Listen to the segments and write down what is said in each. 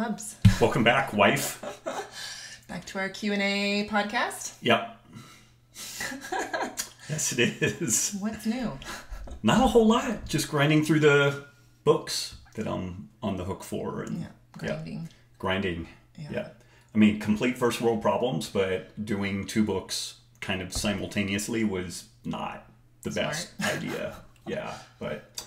Hubs. Welcome back, wife. Back to our Q&A podcast. Yep. Yes, it is. What's new? Not a whole lot. Just grinding through the books that I'm on the hook for. And, grinding. Grinding. Yeah. I mean, complete first world problems, but doing 2 books kind of simultaneously was not the best idea. Yeah, but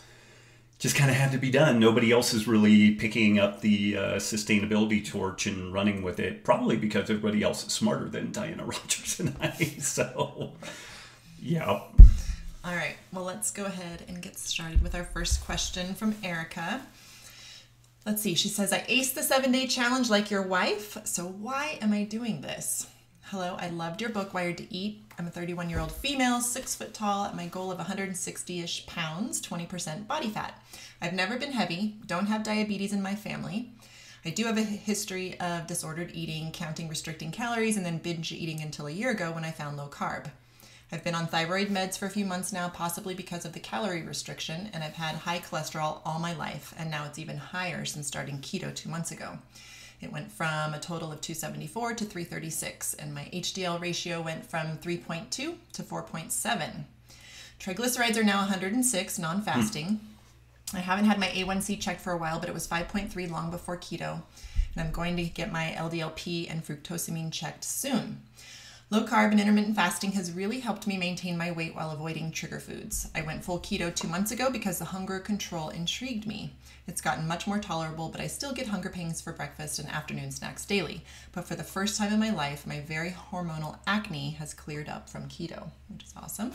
just kind of had to be done. Nobody else is really picking up the sustainability torch and running with it, probably because everybody else is smarter than Diana Rogers and I. So, yeah. All right. Well, let's go ahead and get started with our first question from Erica. Let's see. She says, I aced the 7-day challenge like your wife. So why am I doing this? Hello. I loved your book, Wired to Eat. I'm a 31-year-old female, 6 foot tall, at my goal of 160-ish pounds, 20% body fat. I've never been heavy, don't have diabetes in my family. I do have a history of disordered eating, counting, restricting calories, and then binge eating until a year ago when I found low carb. I've been on thyroid meds for a few months now, possibly because of the calorie restriction, and I've had high cholesterol all my life, and now it's even higher since starting keto 2 months ago. It went from a total of 274 to 336, and my HDL ratio went from 3.2 to 4.7. Triglycerides are now 106, non-fasting. I haven't had my A1C checked for a while, but it was 5.3 long before keto, and I'm going to get my LDLP and fructosamine checked soon. Low carb and intermittent fasting has really helped me maintain my weight while avoiding trigger foods. I went full keto 2 months ago because the hunger control intrigued me. It's gotten much more tolerable, but I still get hunger pangs for breakfast and afternoon snacks daily. But for the first time in my life, my very hormonal acne has cleared up from keto, which is awesome.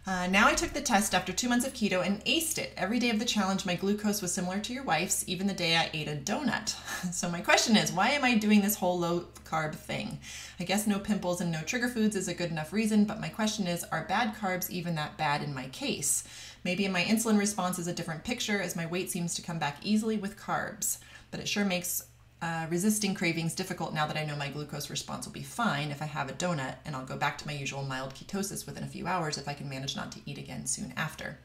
Now I took the test after 2 months of keto and aced it. Every day of the challenge, my glucose was similar to your wife's, even the day I ate a donut. So my question is, why am I doing this whole low carb thing? I guess no pimples and no trigger foods is a good enough reason, but my question is, are bad carbs even that bad in my case? Maybe my insulin response is a different picture as my weight seems to come back easily with carbs, but it sure makes resisting cravings difficult now that I know my glucose response will be fine if I have a donut, and I'll go back to my usual mild ketosis within a few hours if I can manage not to eat again soon after.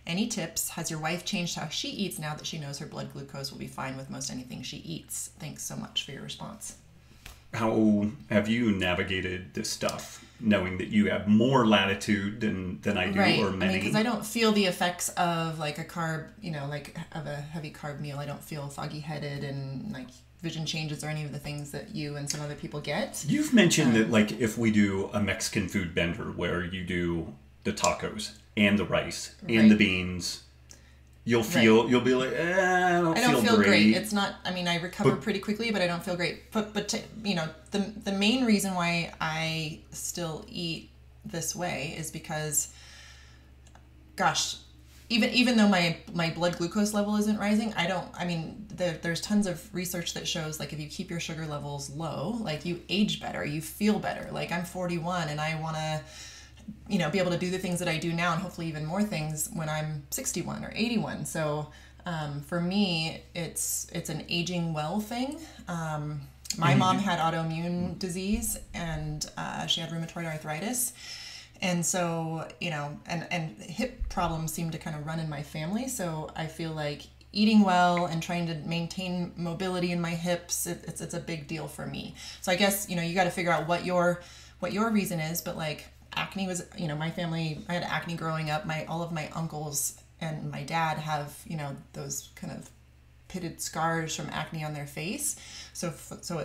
Any tips? Has your wife changed how she eats now that she knows her blood glucose will be fine with most anything she eats? Thanks so much for your response. How have you navigated this stuff, knowing that you have more latitude than I do, or many? Because I don't feel the effects of like a carb, like of a heavy carb meal. I don't feel foggy-headed and like vision changes or any of the things that you and some other people get. You've mentioned that like if we do a Mexican food bender where you do the tacos and the rice and the beans, you'll be like, I don't feel great. It's not, I recover pretty quickly, but I don't feel great. But the main reason why I still eat this way is because, gosh, even though my blood glucose level isn't rising, there's tons of research that shows like if you keep your sugar levels low, like you age better, you feel better. Like I'm 41 and I want to, be able to do the things that I do now and hopefully even more things when I'm 61 or 81. So for me, it's an aging well thing. My mom had autoimmune disease and she had rheumatoid arthritis. And so, and hip problems seem to kind of run in my family. So I feel like eating well and trying to maintain mobility in my hips, it's a big deal for me. So I guess, you got to figure out what your reason is. But like acne was, my family, I had acne growing up. All of my uncles and my dad have, those kind of pitted scars from acne on their face. So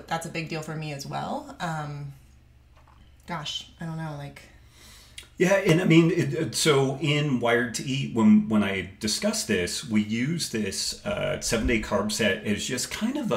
that's a big deal for me as well. Gosh, I don't know, like... Yeah, and so in Wired to Eat, when I discuss this, we use this 7-day carb set as just kind of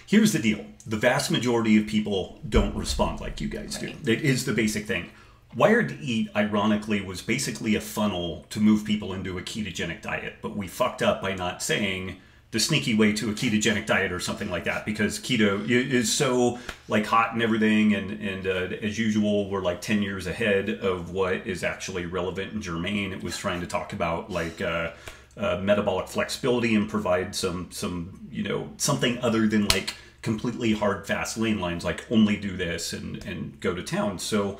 here's the deal. The vast majority of people don't respond like you guys do. It is the basic thing. Wired to Eat, ironically, was basically a funnel to move people into a ketogenic diet, but we fucked up by not saying the sneaky way to a ketogenic diet or something like that, because keto is so like hot and everything, and as usual we're like 10 years ahead of what is actually relevant and germane. It was trying to talk about like metabolic flexibility and provide some something other than like completely hard fast lane lines like only do this and go to town. So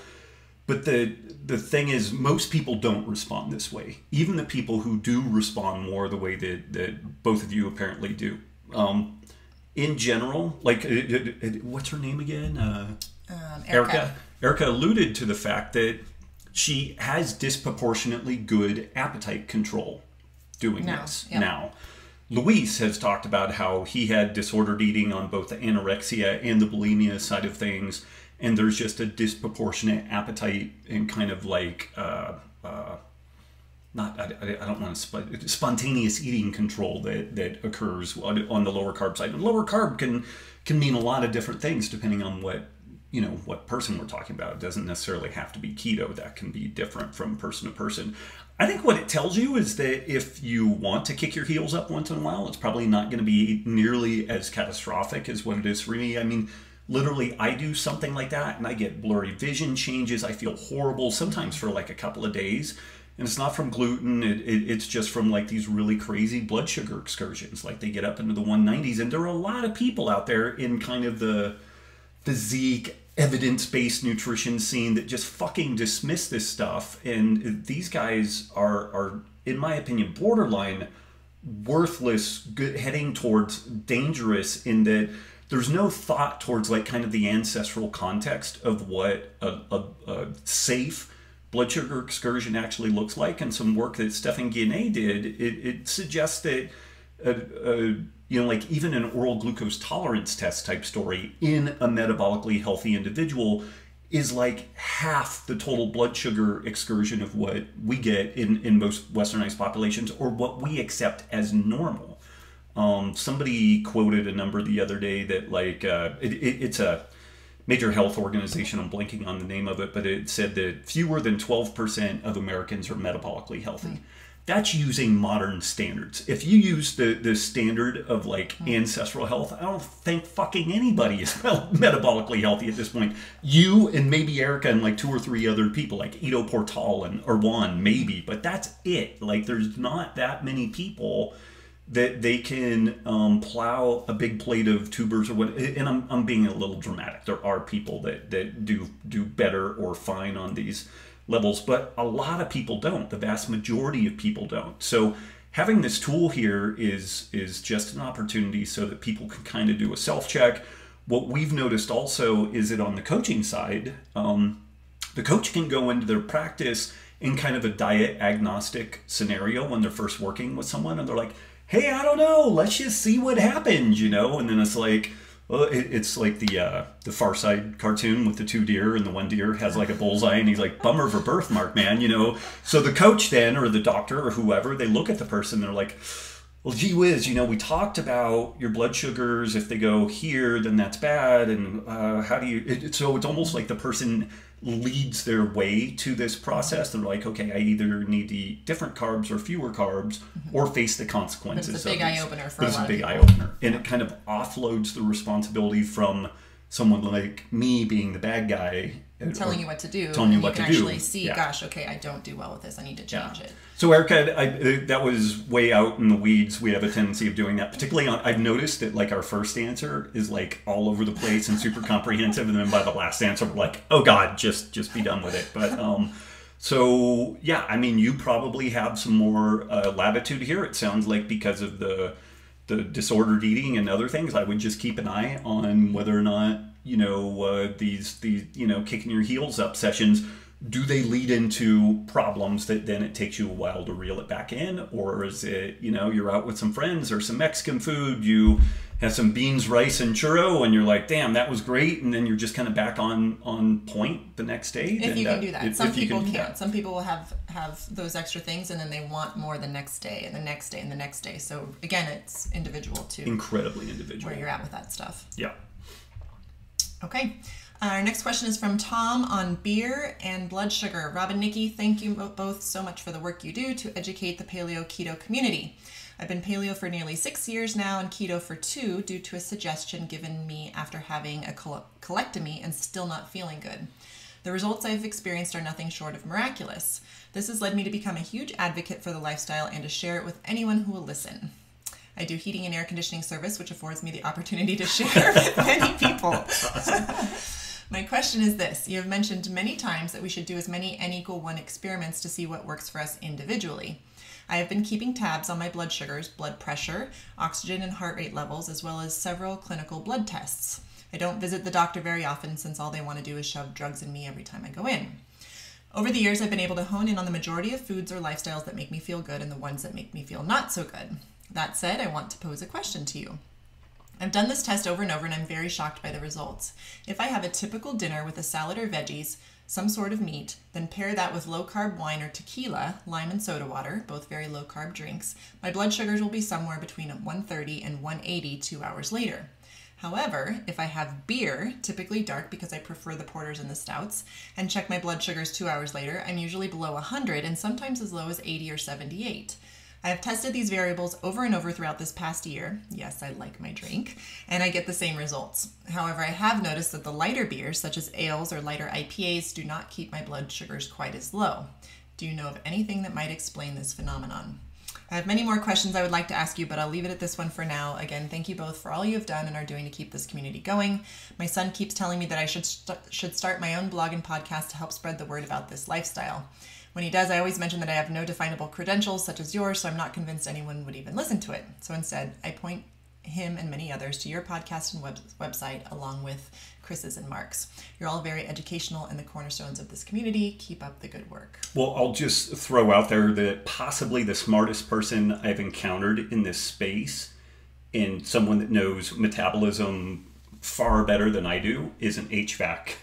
but the thing is, most people don't respond this way. Even the people who do respond more the way that both of you apparently do. in general, like, what's her name again? Erica. Erica alluded to the fact that she has disproportionately good appetite control doing this now. Luis has talked about how he had disordered eating on both the anorexia and the bulimia side of things, and there's just a disproportionate appetite and kind of like I don't want to spontaneous eating control that occurs on the lower carb side. And lower carb can mean a lot of different things depending on what person we're talking about. It doesn't necessarily have to be keto. That can be different from person to person. I think what it tells you is that if you want to kick your heels up once in a while, it's probably not going to be nearly as catastrophic as what it is for me. I mean, literally, I do something like that and I get blurry vision changes. I feel horrible sometimes for like a couple of days. And it's not from gluten. It's just from like these really crazy blood sugar excursions. Like they get up into the 190s. And there are a lot of people out there in kind of the physique, evidence-based nutrition scene that just fucking dismiss this stuff. And these guys are in my opinion, borderline worthless, heading towards dangerous, in that there's no thought towards like kind of the ancestral context of what a safe blood sugar excursion actually looks like. And some work that Stefan Guyenet did, it suggests that like even an oral glucose tolerance test type story in a metabolically healthy individual is like half the total blood sugar excursion of what we get in most westernized populations, or what we accept as normal. Somebody quoted a number the other day that like it's a major health organization, I'm blanking on the name of it, but it said that fewer than 12% of Americans are metabolically healthy. That's using modern standards. If you use the standard of like ancestral health, I don't think fucking anybody is metabolically healthy at this point. You and maybe Erica and like 2 or 3 other people, like Ido Portal or Juan, maybe, but that's it. Like there's not that many people that they can plow a big plate of tubers or what. And I'm being a little dramatic. There are people that do better or fine on these levels, but a lot of people don't. The vast majority of people don't. So having this tool here is just an opportunity so that people can kind of do a self-check. What we've noticed also is that on the coaching side, the coach can go into their practice in kind of a diet agnostic scenario when they're first working with someone, and they're like, hey, I don't know, let's just see what happens, and then it's like, well, it's like the Far Side cartoon with the 2 deer, and the 1 deer has like a bullseye, and he's like, bummer of a birthmark, man, So the coach then, or the doctor, or whoever, they look at the person, they're like, well, gee whiz, we talked about your blood sugars. If they go here, then that's bad. And how do you... So it's almost like the person leads their way to this process. They're like, okay, I either need to eat different carbs or fewer carbs, or face the consequences. It's a big eye-opener for a lot of people. It's a big eye-opener. And it kind of offloads the responsibility from someone like me being the bad guy. Telling you what to do. Telling you what to do. You can actually see, gosh, okay, I don't do well with this. I need to change it. So Erica, that was way out in the weeds. We have a tendency of doing that. Particularly I've noticed that like our first answer is like all over the place and super comprehensive. And then by the last answer, we're like, oh God, just be done with it. But so yeah, I mean, you probably have some more latitude here. It sounds like because of the disordered eating and other things, I would just keep an eye on whether or not, these kicking your heels up sessions, do they lead into problems that then it takes you a while to reel it back in? Or is it, you're out with some friends or some Mexican food, you have some beans, rice, and churro, and you're like, damn, that was great. And then you're just kind of back on point the next day. If you can do that. Some people can't. Some people will have those extra things, and then they want more the next day and the next day and the next day. So again, it's individual too. Incredibly individual. Where you're at with that stuff. Yeah. Okay. Our next question is from Tom on beer and blood sugar. Robb and Nicki, thank you both so much for the work you do to educate the paleo keto community. I've been paleo for nearly 6 years now and keto for 2 due to a suggestion given me after having a colectomy and still not feeling good. The results I've experienced are nothing short of miraculous. This has led me to become a huge advocate for the lifestyle and to share it with anyone who will listen. I do heating and air conditioning service, which affords me the opportunity to share with many people. My question is this. You have mentioned many times that we should do as many N=1 experiments to see what works for us individually. I have been keeping tabs on my blood sugars, blood pressure, oxygen and heart rate levels, as well as several clinical blood tests. I don't visit the doctor very often since all they want to do is shove drugs in me every time I go in. Over the years, I've been able to hone in on the majority of foods or lifestyles that make me feel good and the ones that make me feel not so good. That said, I want to pose a question to you. I've done this test over and over and I'm very shocked by the results. If I have a typical dinner with a salad or veggies, some sort of meat, then pair that with low-carb wine or tequila, lime and soda water, both very low-carb drinks, my blood sugars will be somewhere between 130 and 180 2 hours later. However, if I have beer, typically dark because I prefer the porters and the stouts, and check my blood sugars 2 hours later, I'm usually below 100 and sometimes as low as 80 or 78. I have tested these variables over and over throughout this past year. Yes, I like my drink, and I get the same results. However, I have noticed that the lighter beers, such as ales or lighter IPAs, do not keep my blood sugars quite as low. Do you know of anything that might explain this phenomenon? I have many more questions I would like to ask you, but I'll leave it at this one for now. Again, thank you both for all you have done and are doing to keep this community going. My son keeps telling me that I should start my own blog and podcast to help spread the word about this lifestyle. When he does, I always mention that I have no definable credentials such as yours, so I'm not convinced anyone would even listen to it. So instead, I point him and many others to your podcast and website, along with Chris's and Mark's. You're all very educational and the cornerstones of this community. Keep up the good work. Well, I'll just throw out there that possibly the smartest person I've encountered in this space, and someone that knows metabolism far better than I do, is an HVAC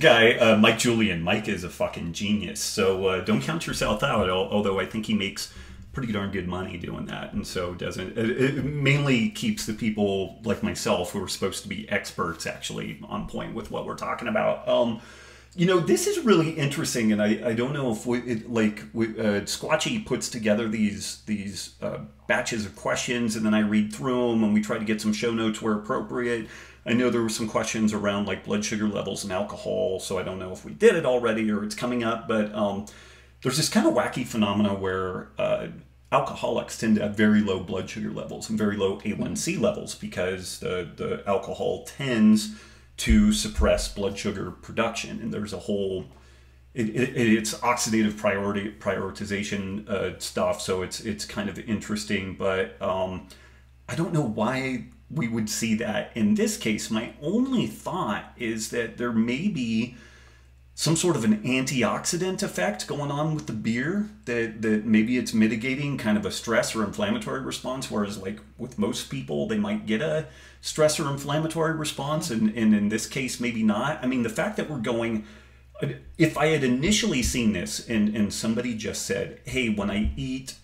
guy, Mike Julian. Mike is a fucking genius. So don't count yourself out, although I think he makes pretty darn good money doing that. And so it mainly keeps the people like myself who are supposed to be experts actually on point with what we're talking about. This is really interesting, and I don't know if Squatchy puts together these batches of questions, and then I read through them, and we try to get some show notes where appropriate. I know there were some questions around like blood sugar levels and alcohol, so I don't know if we did it already or it's coming up, but there's this kind of wacky phenomena where alcoholics tend to have very low blood sugar levels and very low A1C levels because the alcohol tends to suppress blood sugar production, and there's a whole it's oxidative prioritization stuff, so it's kind of interesting, but I don't know why we would see that in this case. My only thought is that there may be some sort of an antioxidant effect going on with the beer, that maybe it's mitigating kind of a stress or inflammatory response, whereas like with most people they might get a stress or inflammatory response, and in this case maybe not. I mean, the fact that we're going, if I had initially seen this and somebody just said, hey, when I eat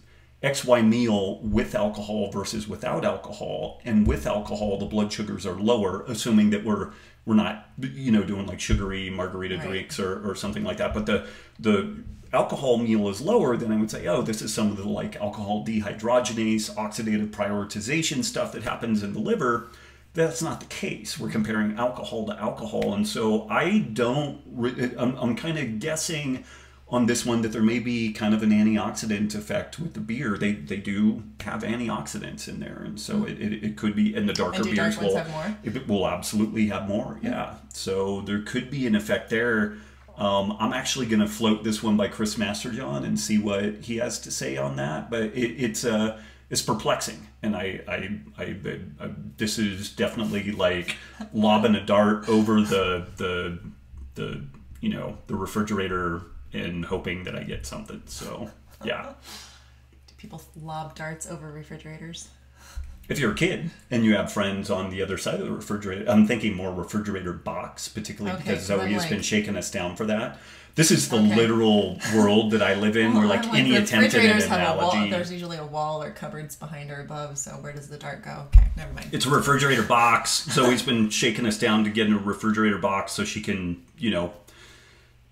XY meal with alcohol versus without alcohol, and with alcohol the blood sugars are lower, assuming that we're not doing like sugary margarita drinks or something like that, but the alcohol meal is lower, then I would say, oh, this is some of the like alcohol dehydrogenase, oxidative prioritization stuff that happens in the liver. That's not the case. We're comparing alcohol to alcohol, and so I'm kind of guessing on this one that there may be kind of an antioxidant effect with the beer. They do have antioxidants in there, and so it could be, and the darker beers will have more? It will absolutely have more, yeah. So there could be an effect there. I'm actually going to float this one by Chris Masterjohn and see what he has to say on that, but it's perplexing, and I this is definitely like lobbing a dart over the refrigerator and hoping that I get something. So, yeah. Do people lob darts over refrigerators? If you're a kid and you have friends on the other side of the refrigerator, I'm thinking more refrigerator box, particularly because Zoe has been shaking us down for that. This is the literal world that I live in, where like any attempt at an analogy. There's usually a wall or cupboards behind or above, so where does the dart go? Okay, never mind. It's a refrigerator box. Zoe's been shaking us down to get in a refrigerator box so she can,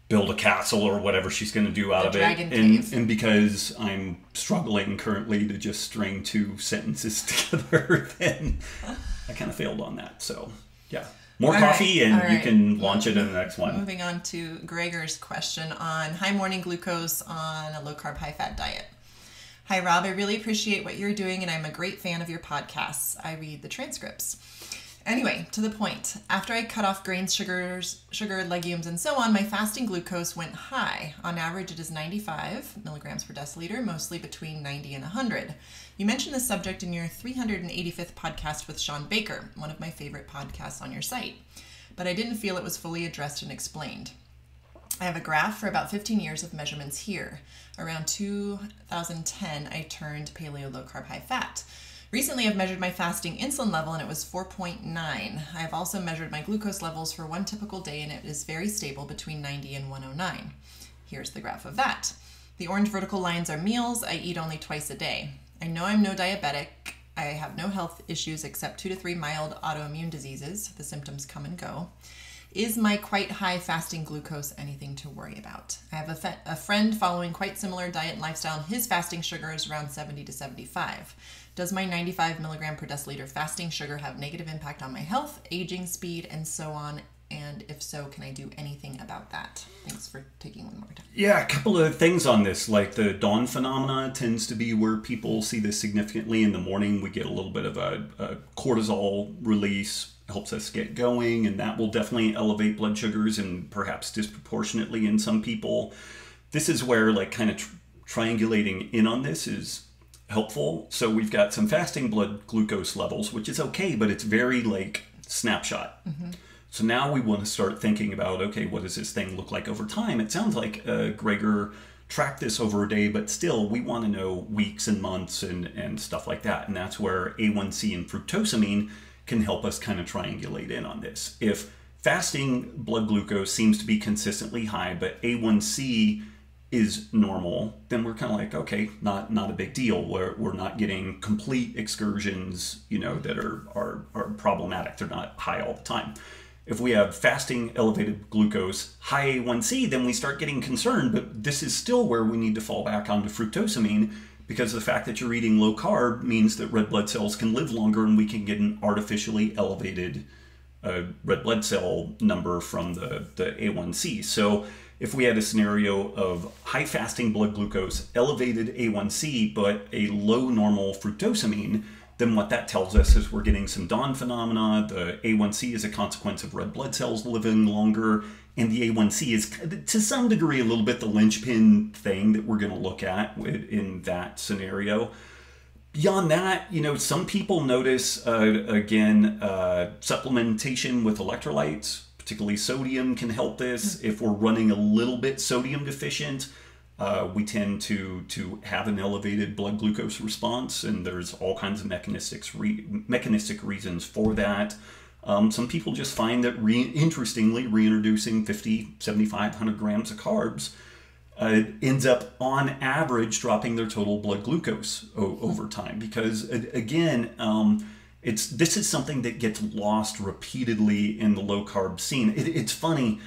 build a castle or whatever she's going to do out of it. And because I'm struggling currently to just string two sentences together, then I kind of failed on that. So, yeah. More coffee and you can launch it in the next one. Moving on to Gregor's question on high morning glucose on a low-carb, high-fat diet. Hi, Rob. I really appreciate what you're doing, and I'm a great fan of your podcasts. I read the transcripts. Anyway, to the point. After I cut off grains, sugar, legumes, and so on, my fasting glucose went high. On average, it is 95 milligrams per deciliter, mostly between 90 and 100. You mentioned this subject in your 385th podcast with Sean Baker, one of my favorite podcasts on your site, but I didn't feel it was fully addressed and explained. I have a graph for about 15 years of measurements here. Around 2010, I turned paleo, low carb, high fat. Recently, I've measured my fasting insulin level and it was 4.9. I have also measured my glucose levels for one typical day and it is very stable between 90 and 109. Here's the graph of that. The orange vertical lines are meals. I eat only twice a day. I know I'm no diabetic. I have no health issues except 2 to 3 mild autoimmune diseases. The symptoms come and go. Is my quite high fasting glucose anything to worry about? I have a friend following quite similar diet and lifestyle, and his fasting sugar is around 70 to 75. Does my 95 milligram per deciliter fasting sugar have negative impact on my health, aging, speed, and so on? And if so, can I do anything about that? Thanks for taking one more time. Yeah, a couple of things on this. Like the dawn phenomena tends to be where people see this significantly. In the morning, we get a little bit of a cortisol release, helps us get going, and that will definitely elevate blood sugars and perhaps disproportionately in some people. This is where like kind of triangulating in on this is helpful. So we've got some fasting blood glucose levels, which is okay, but it's very like snapshot. Mm-hmm. So now we want to start thinking about, okay, what does this thing look like over time? It sounds like Gregor tracked this over a day, but still we want to know weeks and months and stuff like that. And that's where A1C and fructosamine can help us kind of triangulate in on this. If fasting blood glucose seems to be consistently high, but A1C is normal, then we're kind of like, okay, not a big deal. We're not getting complete excursions, that are problematic. They're not high all the time. If we have fasting elevated glucose, high A1C, then we start getting concerned, but this is still where we need to fall back onto fructosamine, because the fact that you're eating low carb means that red blood cells can live longer and we can get an artificially elevated red blood cell number from the A1C. So if we had a scenario of high fasting blood glucose, elevated A1C, but a low normal fructosamine, then what that tells us is we're getting some dawn phenomena. The A1C is a consequence of red blood cells living longer, and the A1C is to some degree a little bit the linchpin thing that we're going to look at in that scenario. Beyond that, some people notice, supplementation with electrolytes, particularly sodium, can help this. If we're running a little bit sodium deficient, we tend to have an elevated blood glucose response, and there's all kinds of mechanistic reasons for that. Some people just find that, interestingly, reintroducing 50, 75, 100 grams of carbs ends up, on average, dropping their total blood glucose over time. Because, again, this is something that gets lost repeatedly in the low-carb scene. It's funny.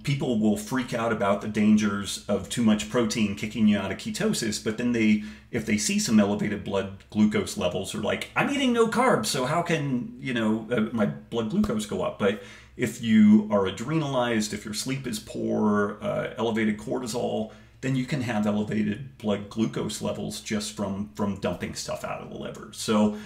People will freak out about the dangers of too much protein kicking you out of ketosis, but then if they see some elevated blood glucose levels, are like, I'm eating no carbs, so how can my blood glucose go up? But if you are adrenalized, if your sleep is poor, elevated cortisol, then you can have elevated blood glucose levels just from dumping stuff out of the liver. So.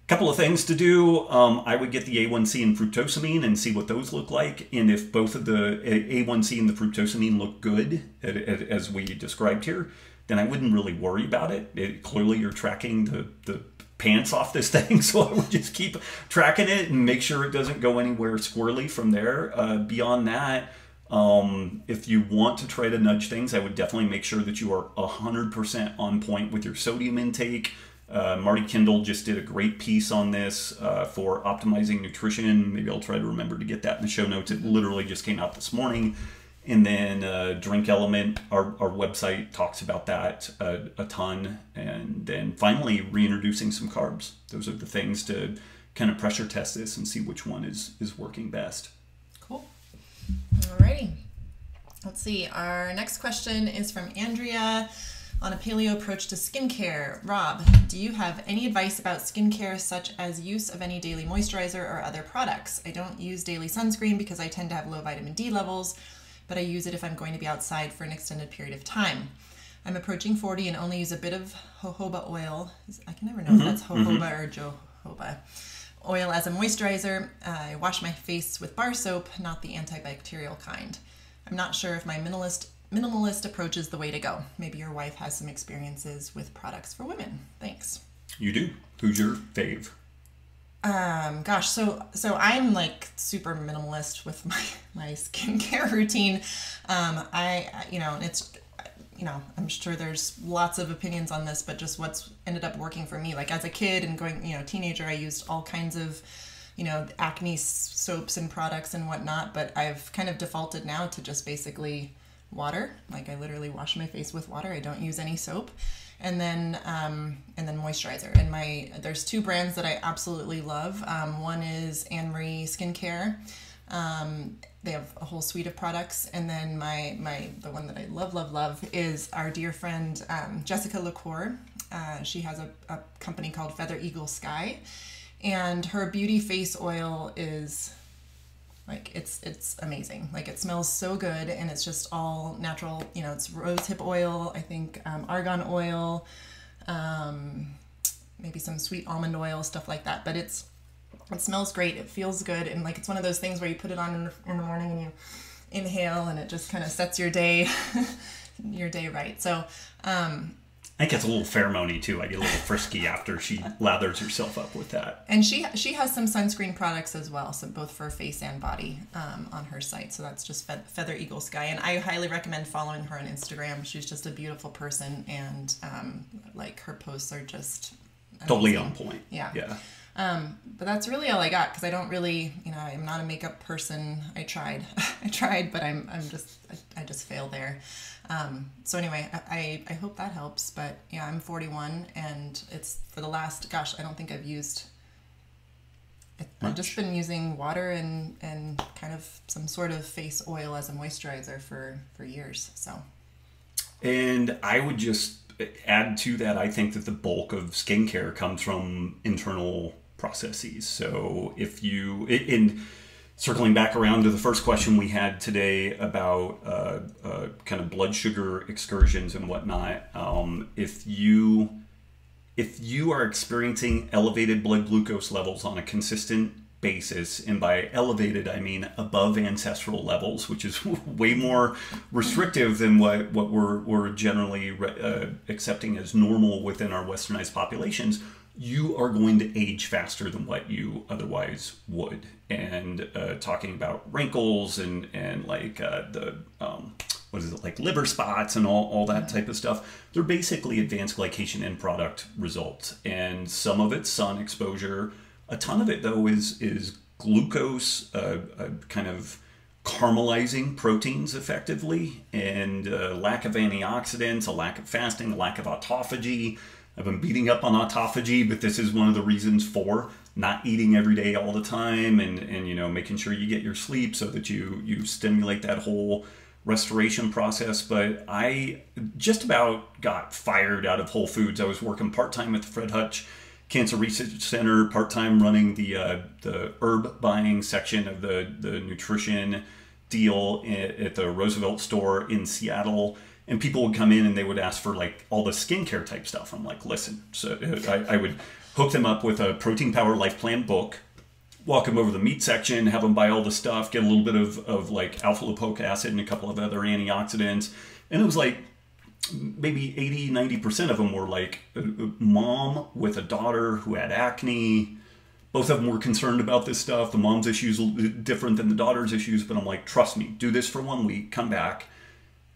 Couple of things to do. I would get the A1C and fructosamine and see what those look like. And if both of the A1C and the fructosamine look good, as we described here, then I wouldn't really worry about it. Clearly, you're tracking the pants off this thing, so I would just keep tracking it and make sure it doesn't go anywhere squirrely from there. Beyond that, if you want to try to nudge things, I would definitely make sure that you are 100% on point with your sodium intake. Marty Kendall just did a great piece on this for optimizing nutrition. Maybe I'll try to remember to get that in the show notes. It literally just came out this morning. And then Drink Element, our website talks about that a ton. And then finally, reintroducing some carbs. Those are the things to kind of pressure test this and see which one is working best. Cool. Alrighty. Let's see. Our next question is from Andrea. On a paleo approach to skincare, Rob, do you have any advice about skincare, such as use of any daily moisturizer or other products? I don't use daily sunscreen because I tend to have low vitamin D levels, but I use it if I'm going to be outside for an extended period of time. I'm approaching 40 and only use a bit of jojoba oil. I can never know if that's jojoba or jojoba oil as a moisturizer. I wash my face with bar soap, not the antibacterial kind. I'm not sure if my minimalist approach is the way to go. Maybe your wife has some experiences with products for women. Thanks. You do. Who's your fave? Gosh, so I'm like super minimalist with my skincare routine. I'm sure there's lots of opinions on this, but just what's ended up working for me. Like as a kid and going, teenager, I used all kinds of, acne soaps and products and whatnot, but I've kind of defaulted now to just basically water. Like I literally wash my face with water. I don't use any soap. And then moisturizer. And there's two brands that I absolutely love. One is Anne Marie Skincare. They have a whole suite of products. And then the one that I love is our dear friend Jessica LaCour. She has a company called Feather Eagle Sky, and her beauty face oil is like it's amazing. Like it smells so good, and it's just all natural. It's rosehip oil, I think, argan oil, maybe some sweet almond oil, stuff like that. But it smells great. It feels good, and like it's one of those things where you put it on in the morning and you inhale, and it just kind of sets your day right. So I think it's a little pheromone too. I get a little frisky after she lathers herself up with that. And she has some sunscreen products as well, so both for face and body on her site. So that's just Feather Eagle Sky, and I highly recommend following her on Instagram. She's just a beautiful person, and like her posts are just amazing. Totally on point. Yeah. Yeah. But that's really all I got, because I don't really, I'm not a makeup person. I tried, but I just fail there. So anyway, I hope that helps, but yeah, I'm 41, and it's for the last, I don't think I've just been using water and kind of some sort of face oil as a moisturizer for years. So. And I would just add to that, I think that the bulk of skincare comes from internal processes. So in circling back around to the first question we had today about kind of blood sugar excursions and whatnot, if you are experiencing elevated blood glucose levels on a consistent basis, and by elevated I mean above ancestral levels, which is way more restrictive than what we're generally accepting as normal within our westernized populations, you are going to age faster than what you otherwise would. And talking about wrinkles and like like liver spots and all that type of stuff, they're basically advanced glycation end product results. And some of it's sun exposure. A ton of it, though, is glucose kind of caramelizing proteins effectively, and lack of antioxidants, a lack of fasting, a lack of autophagy. I've been beating up on autophagy, but this is one of the reasons for not eating every day all the time, and making sure you get your sleep so that you stimulate that whole restoration process. But I just about got fired out of Whole Foods. I was working part-time at the Fred Hutch Cancer Research Center, part-time running the herb buying section of the nutrition deal at the Roosevelt store in Seattle. And people would come in and they would ask for like all the skincare type stuff. I'm like, listen. So I would hook them up with a Protein Power Life Plan book, walk them over the meat section, have them buy all the stuff, get a little bit of like alpha lipoic acid and a couple of other antioxidants. And it was like maybe 80-90% of them were like a mom with a daughter who had acne. Both of them were concerned about this stuff. The mom's issues different than the daughter's issues. But I'm like, trust me, do this for 1 week, come back.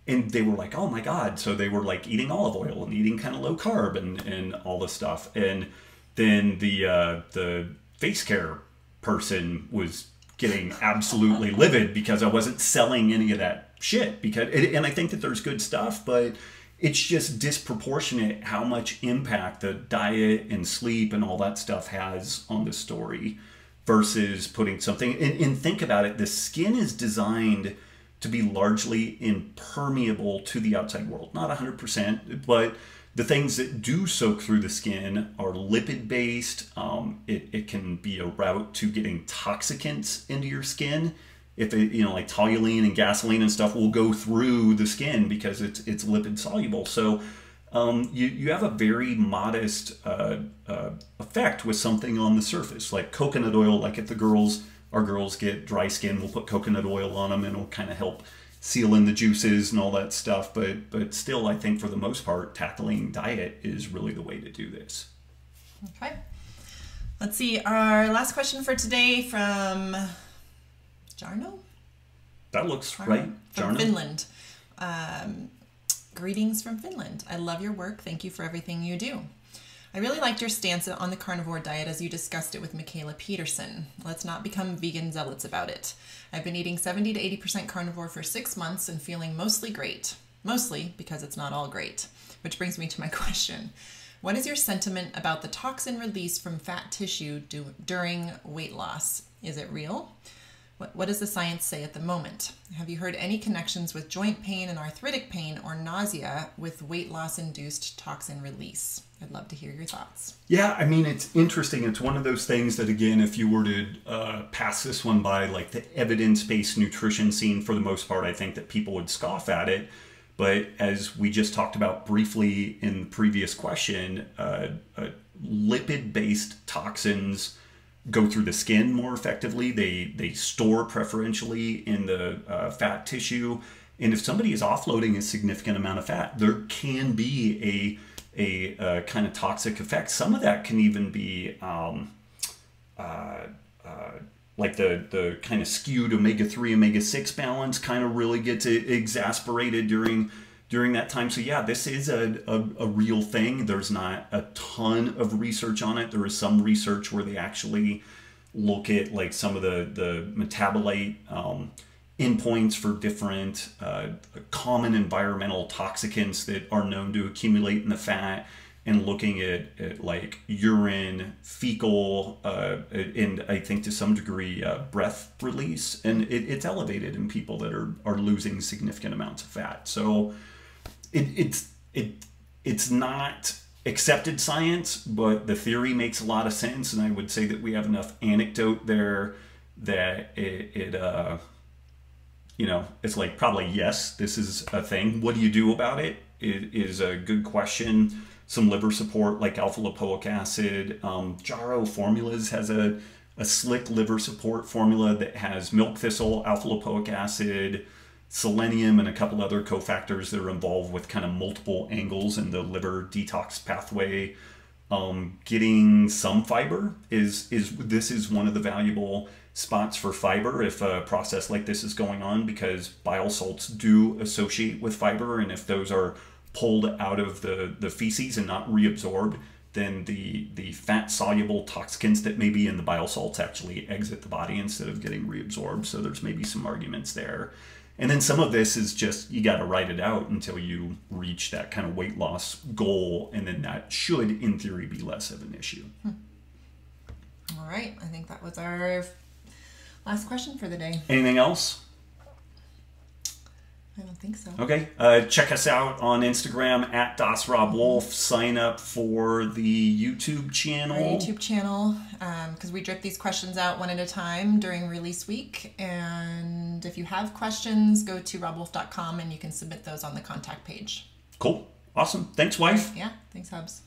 And they were like, oh my God. So they were like eating olive oil and eating kind of low carb and all this stuff. And then the face care person was getting absolutely livid because I wasn't selling any of that shit. And I think that there's good stuff, but it's just disproportionate how much impact the diet and sleep and all that stuff has on the story versus putting something. And think about it, the skin is designed to be largely impermeable to the outside world. Not 100%, but the things that do soak through the skin are lipid-based. It can be a route to getting toxicants into your skin. If it, like toluene and gasoline and stuff will go through the skin because it's lipid soluble. So you have a very modest effect with something on the surface, like coconut oil. Like if our girls get dry skin, we'll put coconut oil on them and it'll kind of help seal in the juices and all that stuff. But still, I think for the most part, tackling diet is really the way to do this. Okay. Let's see. Our last question for today from Jarno? That looks right. From Jarno? Finland. Greetings from Finland. I love your work. Thank you for everything you do. I really liked your stance on the carnivore diet as you discussed it with Michaela Peterson. Let's not become vegan zealots about it. I've been eating 70 to 80% carnivore for 6 months and feeling mostly great. Mostly because it's not all great. Which brings me to my question. What is your sentiment about the toxin release from fat tissue during weight loss? Is it real? What does the science say at the moment? Have you heard any connections with joint pain and arthritic pain or nausea with weight loss induced toxin release? I'd love to hear your thoughts. Yeah, I mean, it's interesting. It's one of those things that, again, if you were to pass this one by, like the evidence-based nutrition scene, for the most part, I think that people would scoff at it. But as we just talked about briefly in the previous question, lipid-based toxins go through the skin more effectively. They store preferentially in the fat tissue. And if somebody is offloading a significant amount of fat, there can be a kind of toxic effect. Some of that can even be like the kind of skewed omega-3, omega-6 balance kind of really gets exasperated during that time. So yeah, this is a real thing. There's not a ton of research on it. There is some research where they actually look at like some of the metabolite endpoints for different common environmental toxicants that are known to accumulate in the fat, and looking at like urine, fecal, and I think to some degree breath release, and it's elevated in people that are losing significant amounts of fat. So it's not accepted science, but the theory makes a lot of sense, and I would say that we have enough anecdote there that it's like probably yes, this is a thing. What do you do about it? It is a good question. Some liver support like alpha lipoic acid. Jarrow Formulas has a slick liver support formula that has milk thistle, alpha lipoic acid, selenium, and a couple other cofactors that are involved with kind of multiple angles in the liver detox pathway. Getting some fiber is one of the valuable spots for fiber if a process like this is going on, because bile salts do associate with fiber, and if those are pulled out of the feces and not reabsorbed, then the fat soluble toxicants that may be in the bile salts actually exit the body instead of getting reabsorbed. So there's maybe some arguments there. And then some of this is just, you got to write it out until you reach that kind of weight loss goal, and then that should in theory be less of an issue. All right, I think that was our last question for the day. Anything else? I don't think so. Okay. Check us out on Instagram at DasRobWolf. Sign up for the YouTube channel. Our YouTube channel, because we drip these questions out one at a time during release week. And if you have questions, go to robwolf.com and you can submit those on the contact page. Cool. Awesome. Thanks, wife. Yeah. Thanks, Hubs.